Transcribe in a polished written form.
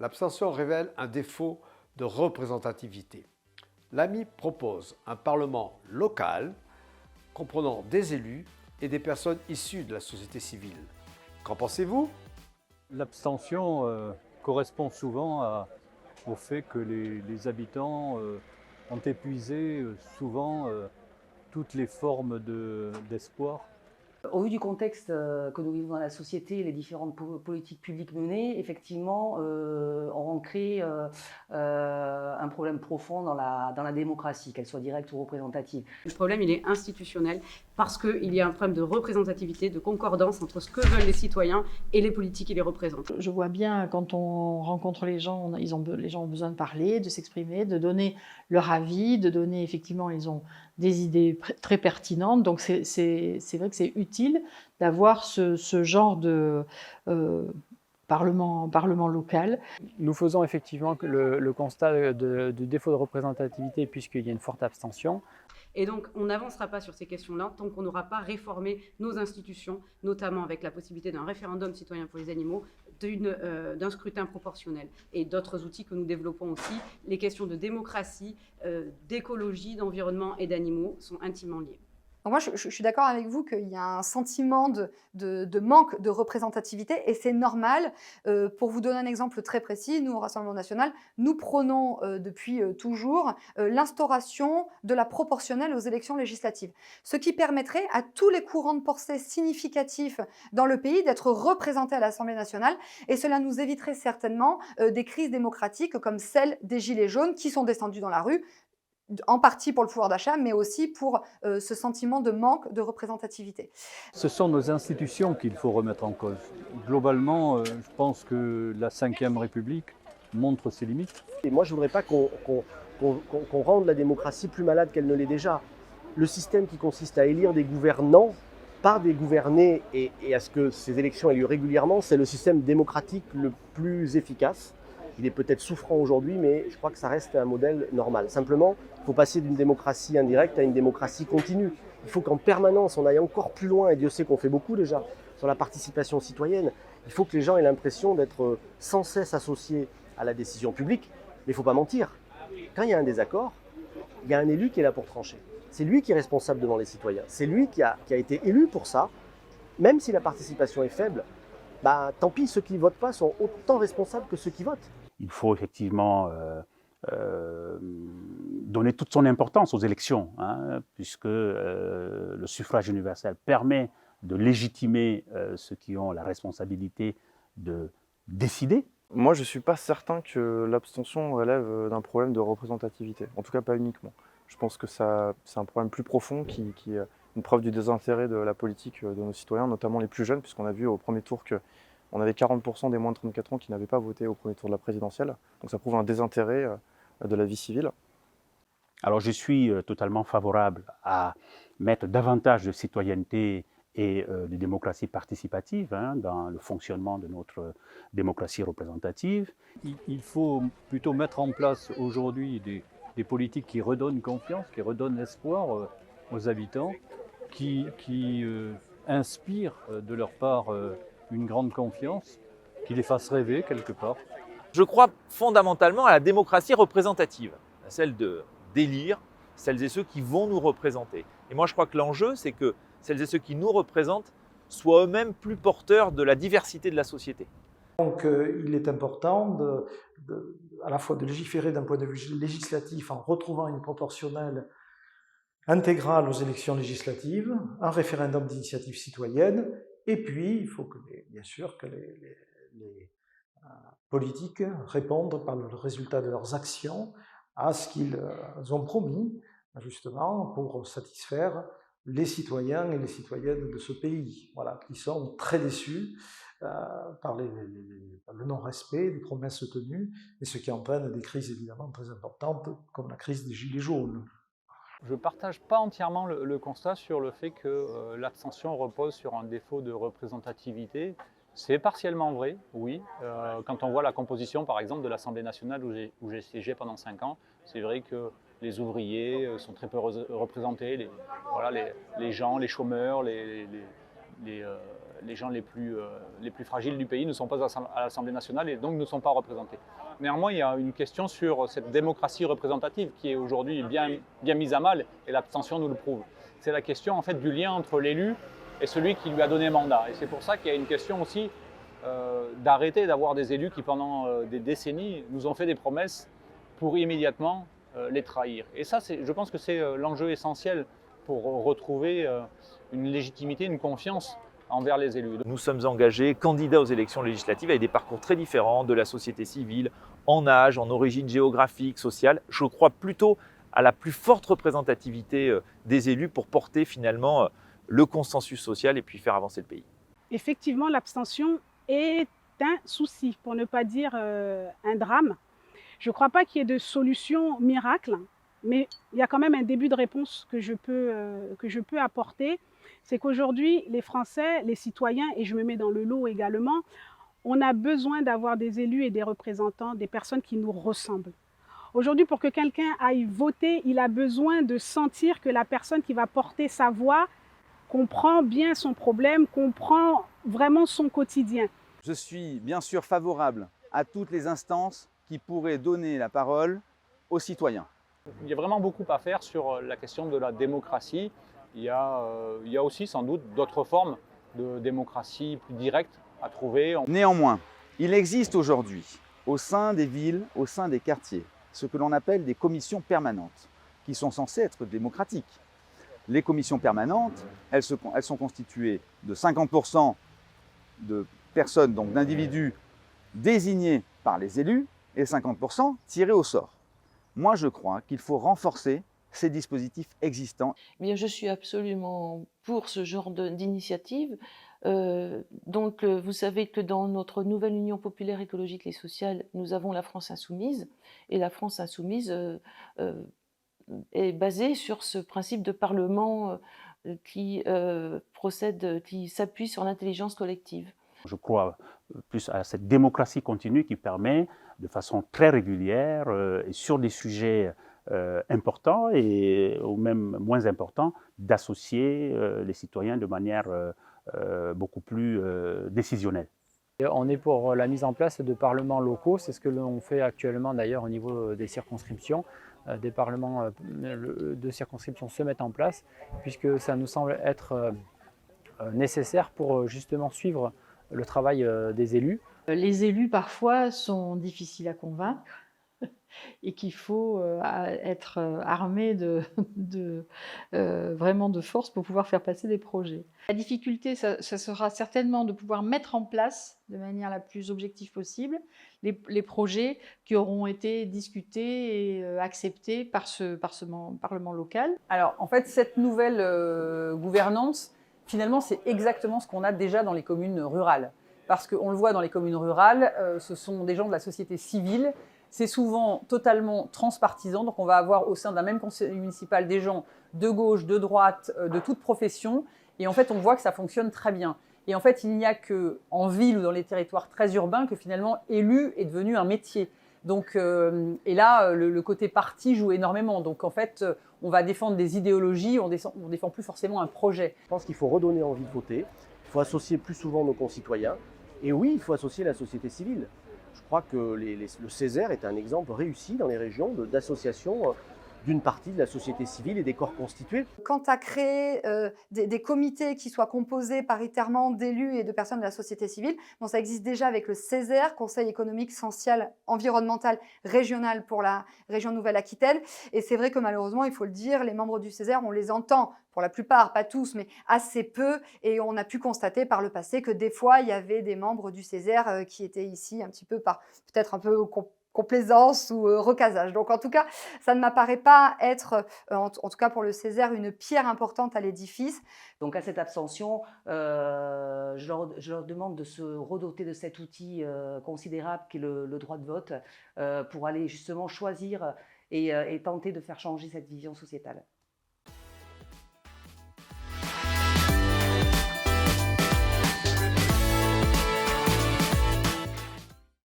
L'abstention révèle un défaut de représentativité. L'AMI propose un Parlement local comprenant des élus et des personnes issues de la société civile. Qu'en pensez-vous? L'abstention correspond souvent au fait que les habitants ont épuisé souvent toutes les formes d'espoir. Au vu du contexte que nous vivons dans la société, les différentes politiques publiques menées, effectivement, ont créé un problème profond dans la démocratie, qu'elle soit directe ou représentative. Le problème, il est institutionnel parce qu'il y a un problème de représentativité, de concordance entre ce que veulent les citoyens et les politiques qui les représentent. Je vois bien quand on rencontre les gens, les gens ont besoin de parler, de s'exprimer, de donner leur avis, de donner effectivement, ils ont des idées très pertinentes. Donc c'est vrai que c'est utile d'avoir ce genre de parlement local. Nous faisons effectivement le constat du défaut de représentativité puisqu'il y a une forte abstention. Et donc, on n'avancera pas sur ces questions-là tant qu'on n'aura pas réformé nos institutions, notamment avec la possibilité d'un référendum citoyen pour les animaux, d'un scrutin proportionnel et d'autres outils que nous développons aussi. Les questions de démocratie, d'écologie, d'environnement et d'animaux sont intimement liées. Donc moi, je suis d'accord avec vous qu'il y a un sentiment de manque de représentativité et c'est normal. Pour vous donner un exemple très précis, nous, au Rassemblement national, nous prônons depuis toujours l'instauration de la proportionnelle aux élections législatives. Ce qui permettrait à tous les courants de pensée significatifs dans le pays d'être représentés à l'Assemblée nationale et cela nous éviterait certainement des crises démocratiques comme celle des Gilets jaunes qui sont descendus dans la rue, en partie pour le pouvoir d'achat, mais aussi pour ce sentiment de manque de représentativité. Ce sont nos institutions qu'il faut remettre en cause. Globalement, je pense que la Ve République montre ses limites. Et moi, je ne voudrais pas qu'on rende la démocratie plus malade qu'elle ne l'est déjà. Le système qui consiste à élire des gouvernants par des gouvernés et à ce que ces élections aient lieu régulièrement, c'est le système démocratique le plus efficace. Il est peut-être souffrant aujourd'hui, mais je crois que ça reste un modèle normal. Simplement, il faut passer d'une démocratie indirecte à une démocratie continue. Il faut qu'en permanence, on aille encore plus loin, et Dieu sait qu'on fait beaucoup déjà, sur la participation citoyenne. Il faut que les gens aient l'impression d'être sans cesse associés à la décision publique, mais il ne faut pas mentir. Quand il y a un désaccord, il y a un élu qui est là pour trancher. C'est lui qui est responsable devant les citoyens. C'est lui qui a été élu pour ça. Même si la participation est faible, tant pis, ceux qui ne votent pas sont autant responsables que ceux qui votent. Il faut effectivement donner toute son importance aux élections, puisque le suffrage universel permet de légitimer ceux qui ont la responsabilité de décider. Moi, je ne suis pas certain que l'abstention relève d'un problème de représentativité, en tout cas pas uniquement. Je pense que c'est un problème plus profond qui est une preuve du désintérêt de la politique de nos citoyens, notamment les plus jeunes, puisqu'on a vu au premier tour qu'on avait 40% des moins de 34 ans qui n'avaient pas voté au premier tour de la présidentielle. Donc ça prouve un désintérêt de la vie civile. Alors je suis totalement favorable à mettre davantage de citoyenneté et de démocratie participative dans le fonctionnement de notre démocratie représentative. Il faut plutôt mettre en place aujourd'hui des politiques qui redonnent confiance, qui redonnent espoir aux habitants, qui inspirent de leur part une grande confiance, qui les fasse rêver quelque part. Je crois fondamentalement à la démocratie représentative, à celle d'élire celles et ceux qui vont nous représenter. Et moi je crois que l'enjeu, c'est que celles et ceux qui nous représentent soient eux-mêmes plus porteurs de la diversité de la société. Donc il est important à la fois de légiférer d'un point de vue législatif en retrouvant une proportionnelle intégrale aux élections législatives, un référendum d'initiative citoyenne, et puis il faut bien sûr que les politiques répondent par le résultat de leurs actions à ce qu'ils ont promis, justement, pour satisfaire les citoyens et les citoyennes de ce pays, voilà, qui sont très déçus par le non-respect des promesses tenues, et ce qui entraîne des crises évidemment très importantes, comme la crise des Gilets jaunes. Je ne partage pas entièrement le constat sur le fait que l'abstention repose sur un défaut de représentativité. C'est partiellement vrai, oui. Quand on voit la composition, par exemple, de l'Assemblée nationale où j'ai siégé pendant 5 ans, c'est vrai que les ouvriers sont très peu représentés, les gens, les chômeurs, les gens les plus fragiles du pays ne sont pas à l'Assemblée nationale et donc ne sont pas représentés. Néanmoins, il y a une question sur cette démocratie représentative qui est aujourd'hui bien mise à mal et l'abstention nous le prouve. C'est la question en fait du lien entre l'élu et celui qui lui a donné mandat. Et c'est pour ça qu'il y a une question aussi d'arrêter d'avoir des élus qui pendant des décennies nous ont fait des promesses pour immédiatement les trahir. Et ça, je pense que c'est l'enjeu essentiel pour retrouver une légitimité, une confiance envers les élus. Nous sommes engagés, candidats aux élections législatives avec des parcours très différents de la société civile, en âge, en origine géographique, sociale. Je crois plutôt à la plus forte représentativité des élus pour porter finalement le consensus social et puis faire avancer le pays. Effectivement, l'abstention est un souci, pour ne pas dire un drame. Je ne crois pas qu'il y ait de solution miracle, mais il y a quand même un début de réponse que je peux apporter. C'est qu'aujourd'hui, les Français, les citoyens, et je me mets dans le lot également, on a besoin d'avoir des élus et des représentants, des personnes qui nous ressemblent. Aujourd'hui, pour que quelqu'un aille voter, il a besoin de sentir que la personne qui va porter sa voix comprend bien son problème, comprend vraiment son quotidien. Je suis bien sûr favorable à toutes les instances qui pourraient donner la parole aux citoyens. Il y a vraiment beaucoup à faire sur la question de la démocratie. Il y a aussi sans doute d'autres formes de démocratie plus directe à trouver. Néanmoins, il existe aujourd'hui au sein des villes, au sein des quartiers, ce que l'on appelle des commissions permanentes, qui sont censées être démocratiques. Les commissions permanentes, elles sont constituées de 50% de personnes, donc d'individus désignés par les élus, et 50% tirés au sort. Moi, je crois qu'il faut renforcer ces dispositifs existants. Bien, je suis absolument pour ce genre d'initiative. Donc, vous savez que dans notre nouvelle Union populaire écologique et sociale, nous avons la France insoumise. Et la France insoumise est basée sur ce principe de parlement qui s'appuie sur l'intelligence collective. Je crois plus à cette démocratie continue qui permet de façon très régulière et sur des sujets importants ou même moins importants d'associer les citoyens de manière beaucoup plus décisionnelle. On est pour la mise en place de parlements locaux, c'est ce que l'on fait actuellement d'ailleurs au niveau des circonscriptions. Des parlements de circonscription se mettent en place puisque ça nous semble être nécessaire pour justement suivre le travail des élus. Les élus parfois sont difficiles à convaincre et qu'il faut être armé vraiment de force pour pouvoir faire passer des projets. La difficulté, ça sera certainement de pouvoir mettre en place de manière la plus objective possible les projets qui auront été discutés et acceptés par ce Parlement local. Alors en fait, cette nouvelle gouvernance, finalement, c'est exactement ce qu'on a déjà dans les communes rurales. Parce qu'on le voit dans les communes rurales, ce sont des gens de la société civile. C'est souvent totalement transpartisan, donc on va avoir au sein d'un même conseil municipal des gens de gauche, de droite, de toute profession, et en fait on voit que ça fonctionne très bien. Et en fait il n'y a qu'en ville ou dans les territoires très urbains que finalement élu est devenu un métier. Donc, et là le côté parti joue énormément, donc en fait on va défendre des idéologies, on défend plus forcément un projet. Je pense qu'il faut redonner envie de voter, il faut associer plus souvent nos concitoyens, et oui, il faut associer la société civile. Je crois que le Césaire est un exemple réussi dans les régions d'association d'une partie de la société civile et des corps constitués. Quant à créer des comités qui soient composés paritairement d'élus et de personnes de la société civile, bon, ça existe déjà avec le Césaire, Conseil économique, social, environnemental, régional pour la région Nouvelle-Aquitaine. Et c'est vrai que malheureusement, il faut le dire, les membres du Césaire, on les entend pour la plupart, pas tous, mais assez peu. Et on a pu constater par le passé que des fois, il y avait des membres du Césaire qui étaient ici un petit peu par peut-être un peu complaisance ou recasage. Donc en tout cas, ça ne m'apparaît pas être, en tout cas pour le Césaire, une pierre importante à l'édifice. Donc à cette abstention, je leur demande de se redoter de cet outil considérable qu'est le droit de vote pour aller justement choisir et tenter de faire changer cette vision sociétale.